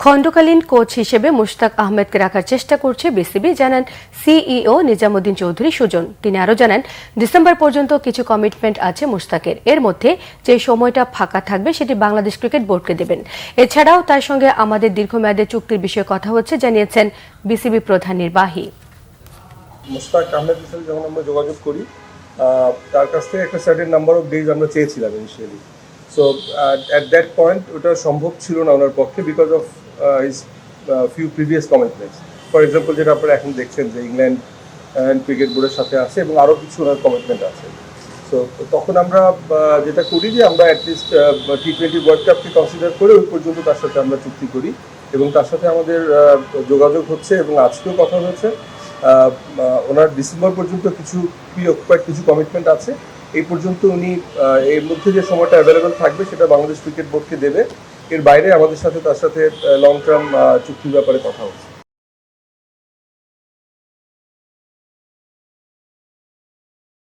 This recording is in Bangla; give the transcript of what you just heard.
খণ্ডকালীন কোচ হিসেবে মুশতাক আহমেদকে রাখার চেষ্টা করছে বিসিবি, জানান সিইও নিজামুদ্দিন চৌধুরী সুজন। তিনি আরও জানান, ডিসেম্বর পর্যন্ত কিছু কমিটমেন্ট আছে মুশতাকের। এর মধ্যে যে সময়টা ফাঁকা থাকবে সেটি বাংলাদেশ ক্রিকেট বোর্ডকে দেবেন। এছাড়াও তার সঙ্গে আমাদের দীর্ঘমেয়াদী চুক্তির বিষয়ে কথা হচ্ছে, জানিয়েছেন বিসিবি প্রধান নির্বাহী। মুশতাক আহমেদের সাথে যখন আমরা যোগাযোগ করি, তার কাছ থেকে একটা সার্টেন নাম্বার অফ ডেজ আমরা চেয়েছিলাম initially. So at that point ওটা সম্ভব ছিল না ওনার পক্ষে, because of his few previous commitments. For example, যেটা আপনারা এখন দেখছেন যে ইংল্যান্ড ক্রিকেট বোর্ডের সাথে আছে এবং আরও কিছু ওনার কমিটমেন্ট আছে। সো তখন আমরা যেটা করি যে আমরা অ্যাটলিস্ট T20 ওয়ার্ল্ড কাপকে কনসিডার করে ওই পর্যন্ত তার সাথে আমরা চুক্তি করি এবং তার সাথে আমাদের যোগাযোগ হচ্ছে এবং আজকেও কথা হয়েছে। ওনার ডিসেম্বর পর্যন্ত কিছু প্রি-অকুপাইড কিছু কমিটমেন্ট আছে। এই পর্যন্ত উনি এর মধ্যে যে সময়টা অ্যাভেলেবেল থাকবে সেটা বাংলাদেশ ক্রিকেট বোর্ডকে দেবে। এর বাইরে আমাদের সাথে তার সাথে লং টার্ম চুক্তির ব্যাপারে কথা হচ্ছে।